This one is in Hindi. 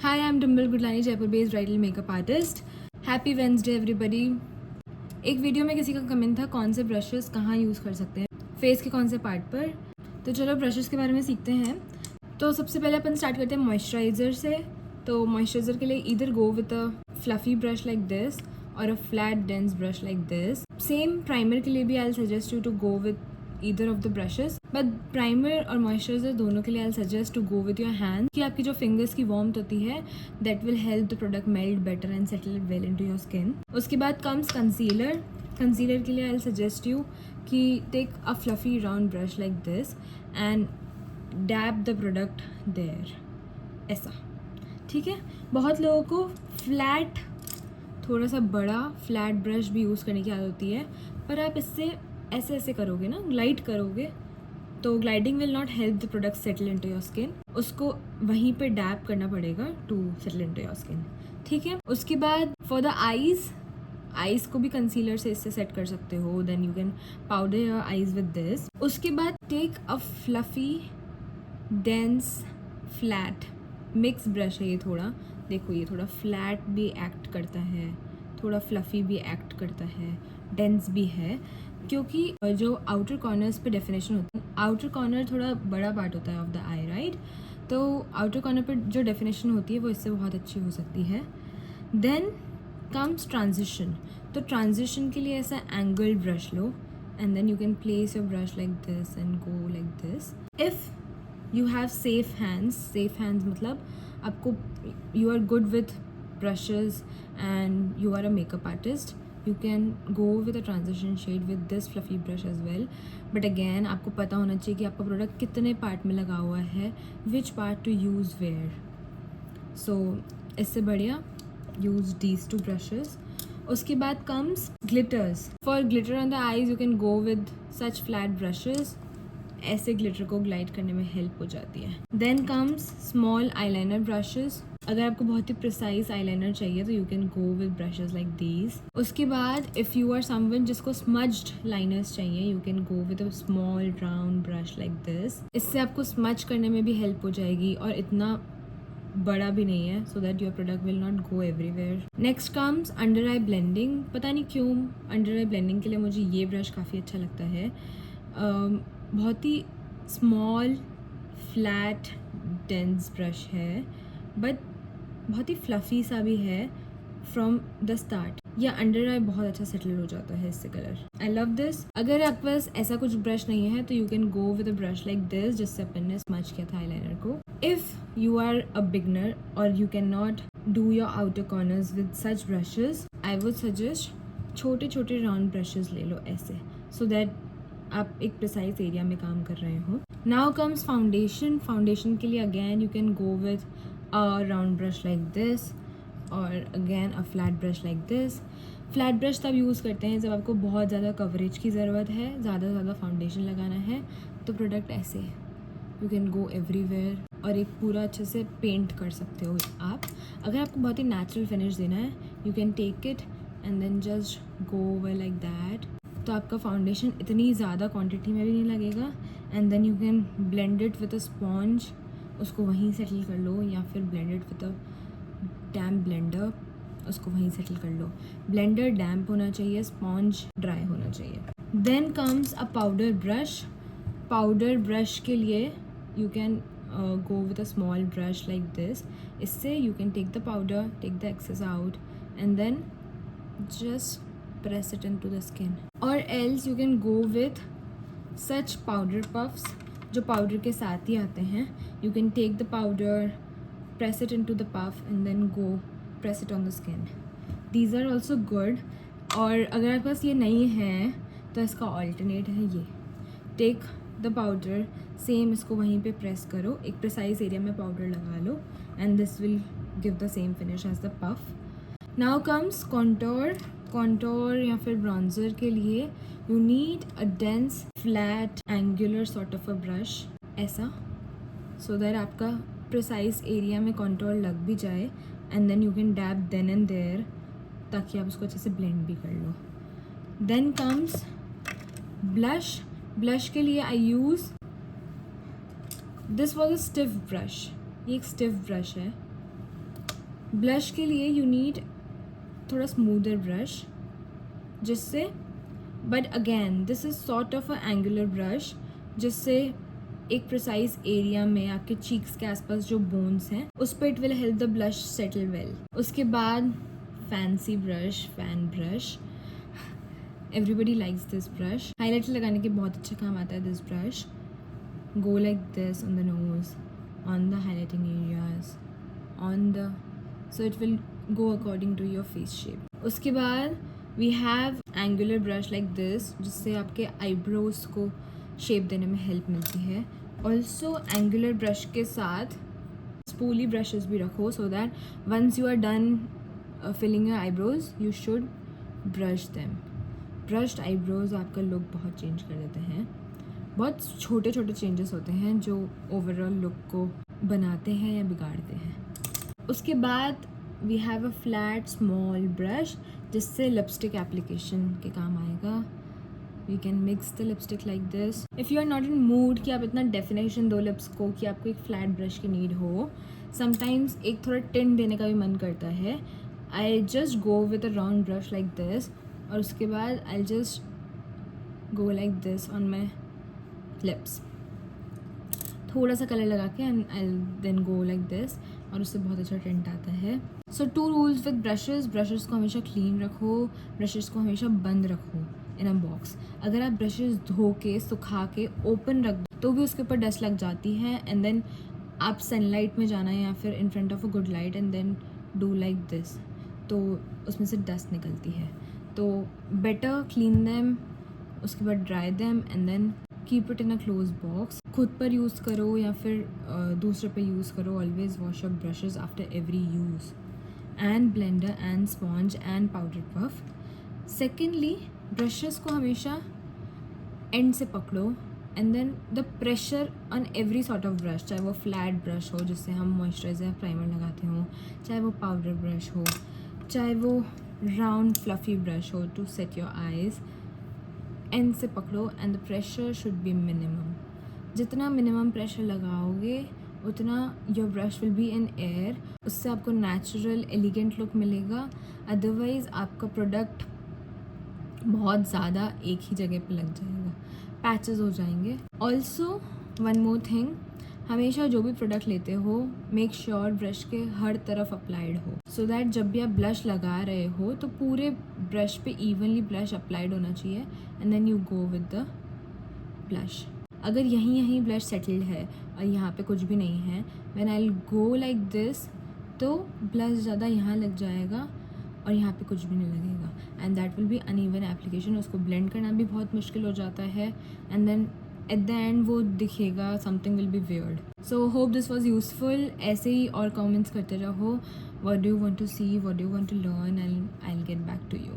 Hi, I'm Dimple Gudlani, Jaipur-based bridal makeup artist. Happy Wednesday, everybody. एक वीडियो में किसी का कमेंट था कौन से ब्रशेस कहाँ यूज़ कर सकते हैं फेस के कौन से पार्ट पर। तो चलो ब्रशेस के बारे में सीखते हैं। तो सबसे पहले अपन स्टार्ट करते हैं मॉइस्चराइज़र से। तो मॉइस्चराइज़र के लिए either go with a fluffy brush like this और a flat dense brush like this. Same primer के लिए भी I suggest you to go with either of the brushes, but primer और moisturizer दोनों के लिए I'll suggest to go with your hand कि आपकी जो fingers की warmth होती है that will help the product melt better and settle it well into your skin. उसके बाद comes concealer. Concealer के लिए I'll suggest you कि take a fluffy round brush like this and dab the product there. ऐसा ठीक है। बहुत लोगों को फ्लैट थोड़ा सा बड़ा फ्लैट ब्रश भी यूज़ करने की आदत होती है, पर आप इससे ऐसे ऐसे करोगे ना, ग्लाइड करोगे तो gliding will not help the product settle into your skin. उसको वहीं पे डैप करना पड़ेगा to settle into your skin, ठीक है। उसके बाद फॉर द आईज़ को भी कंसीलर से इससे सेट कर सकते हो। Then you can powder your eyes with this. उसके बाद take a fluffy dense flat mix brush है ये। थोड़ा देखो, ये थोड़ा फ्लैट भी एक्ट करता है, थोड़ा फ्लफ़ी भी एक्ट करता है, डेंस भी है, क्योंकि जो आउटर कॉर्नर्स पे डेफिनेशन होता है, आउटर कॉर्नर थोड़ा बड़ा पार्ट होता है ऑफ द आई, राइट। तो आउटर कॉर्नर पे जो डेफिनेशन होती है वो इससे बहुत अच्छी हो सकती है। Then comes transition. तो ट्रांजिशन के लिए ऐसा एंगल ब्रश लो and then you can place your brush like this and go like this. If you have safe hands मतलब आपको you are good with brushes and you are a makeup artist, you can go with a transition shade with this fluffy brush as well. But again आपको पता होना चाहिए कि आपका प्रोडक्ट कितने पार्ट में लगा हुआ है, which part to use where. So इससे बढ़िया use these two brushes. उसके बाद comes glitters. For glitter on the eyes you can go with such flat brushes. ऐसे ग्लिटर को ग्लाइड करने में हेल्प हो जाती है। Then comes small eyeliner brushes. अगर आपको बहुत ही प्रिसाइज आईलाइनर चाहिए तो you can go with brushes like these. उसके बाद इफ़ यू आर समवन जिसको स्मज्ड लाइनर्स चाहिए, you can go with a small round brush like this. इससे आपको स्मज करने में भी हेल्प हो जाएगी और इतना बड़ा भी नहीं है, so that your product will not go everywhere. Next comes under I blending. पता नहीं क्यों अंडर आई ब्लेंडिंग के लिए मुझे ये ब्रश काफ़ी अच्छा लगता है। बहुत ही स्मॉल फ्लैट डेंस ब्रश है, बट बहुत ही फ्लफ़ी सा भी है फ्रॉम द स्टार्ट। या अंडर आई बहुत अच्छा सेटल हो जाता है इससे कलर। I love this. अगर आपके पास ऐसा कुछ ब्रश नहीं है तो you can go with a brush like this जिससे अपन ने स्मच किया था आईलाइनर को। If you are a beginner और you can not do your outer corners with such brushes, I would suggest छोटे छोटे राउंड ब्रशेज ले लो ऐसे, सो दैट आप एक प्रिसाइज एरिया में काम कर रहे हो। Now comes foundation. फाउंडेशन के लिए again you can go with a round brush like this और again a flat brush like this. Flat brush तब यूज़ करते हैं जब आपको बहुत ज़्यादा कवरेज की ज़रूरत है, ज़्यादा से ज़्यादा फाउंडेशन लगाना है, तो प्रोडक्ट ऐसे यू कैन गो एवरीवेयर और एक पूरा अच्छे से पेंट कर सकते हो आप। अगर आपको बहुत ही नेचुरल फिनिश देना है, you can take it and then just go way like that. तो आपका फाउंडेशन इतनी ज़्यादा क्वांटिटी में भी नहीं लगेगा। And then you can blend it with a sponge, उसको वहीं सेटल कर लो, या फिर blend it with a damp blender, उसको वहीं सेटल कर लो। ब्लेंडर डैम्प होना चाहिए, स्पॉन्ज ड्राई होना चाहिए। Then comes a powder brush. Powder brush के लिए you can go with a small brush like this. इससे you can take the powder, take the excess out and then just press it into the skin. Or else you can go with such powder puffs जो पाउडर के साथ ही आते हैं। You can take the powder, press it into the puff and then go press it on the skin. These are also good. और अगर आपके पास ये नहीं है तो इसका alternate है ये। Take the powder, सेम इसको वहीं पे प्रेस करो, एक प्रिसाइज एरिया में पाउडर लगा लो and this will give the same finish as the puff. Now comes contour या फिर ब्रॉन्जर के लिए you need a dense flat angular sort of a brush ऐसा, सो दैट आपका प्रिसाइज एरिया में कॉन्टोर लग भी जाए and then you can dab them and there, ताकि आप उसको अच्छे से ब्लेंड भी कर लो। Then comes blush. ब्लश के लिए I use this was a stiff brush. ये एक स्टिफ ब्रश है ब्लश के लिए यू नीड थोड़ा स्मूदर ब्रश, जिससे but again this is sort of a angular brush, जिससे एक प्रिसाइज एरिया में आपके चीक्स के आसपास जो बोन्स हैं उस पर it will help the blush settle well. उसके बाद fancy brush, fan brush, everybody likes this brush. Highlighter लगाने के बहुत अच्छा काम आता है this brush. Go like this on the nose, on the highlighting areas, on the, so it will go according to your face shape. उसके बाद we have angular brush like this, जिससे आपके आईब्रोज को शेप देने में हेल्प मिलती है. ऑल्सो एंगुलर ब्रश के साथ स्पूली ब्रशेस भी रखो, so that once you are done filling your eyebrows you should brush them. Brushed eyebrows आपका लुक बहुत चेंज कर देते हैं. बहुत छोटे छोटे चेंजेस होते हैं जो ओवरऑल लुक को बनाते हैं या बिगाड़ते हैं. उसके बाद we have a flat small brush, जिससे लिपस्टिक एप्लीकेशन के काम आएगा. You can mix the lipstick like this. If you are not in mood कि आप इतना डेफिनेशन दो लिप्स को कि आपको एक फ्लैट ब्रश की नीड हो, समटाइम्स एक थोड़ा टिंट देने का भी मन करता है. I just go with a round brush like this, और उसके बाद I just go like this on my lips, थोड़ा सा कलर लगा के, and I then go like this, और उससे बहुत अच्छा टिंट आता है. So 2 rules with brushes. Brushes को हमेशा क्लीन रखो, ब्रशेस को हमेशा बंद रखो इन अ बॉक्स. अगर आप ब्रशेस धो के सुखा के ओपन रख दो तो भी उसके ऊपर डस्ट लग जाती है, एंड देन आप सनलाइट में जाना या फिर in front of a good light and then do like this, तो उसमें से डस्ट निकलती है. तो बेटर क्लीन देम, उसके बाद dry them and then keep it in a close box. खुद पर यूज़ करो या फिर दूसरे पे यूज़ करो. Always wash your brushes after every use, and blender and sponge and powder puff. Secondly, brushes को हमेशा एंड से पकड़ो, and then the pressure on every sort of brush, चाहे वो फ्लैट ब्रश हो जिससे हम मॉइस्चराइजर प्राइमर लगाते हों, चाहे वो पाउडर ब्रश हो, चाहे वो राउंड फ्लफी ब्रश हो to set your eyes, end से पकड़ो and the pressure should be minimum. जितना मिनिमम प्रेशर लगाओगे उतना your brush will be in air. उससे आपको नेचुरल एलिगेंट लुक मिलेगा. अदरवाइज़ आपका प्रोडक्ट बहुत ज़्यादा एक ही जगह पे लग जाएगा, पैचेस हो जाएंगे. ऑल्सो वन मोर थिंग, हमेशा जो भी प्रोडक्ट लेते हो मेक श्योर ब्रश के हर तरफ अप्लाइड हो, सो दैट जब भी आप ब्लश लगा रहे हो तो पूरे ब्रश पे इवनली ब्लश अप्लाइड होना चाहिए, and then you go with the blush. अगर यहीं ब्लश सेटल्ड है और यहाँ पे कुछ भी नहीं है, when I will go like this, तो ब्लश ज़्यादा यहाँ लग जाएगा और यहाँ पे कुछ भी नहीं लगेगा, and that will be uneven application. उसको ब्लेंड करना भी बहुत मुश्किल हो जाता है, and then at the end वो दिखेगा, something will be weird. So hope this was useful. ऐसे ही और कमेंट्स करते रहो. What do you want to see, what do you want to learn, and I will get back to you.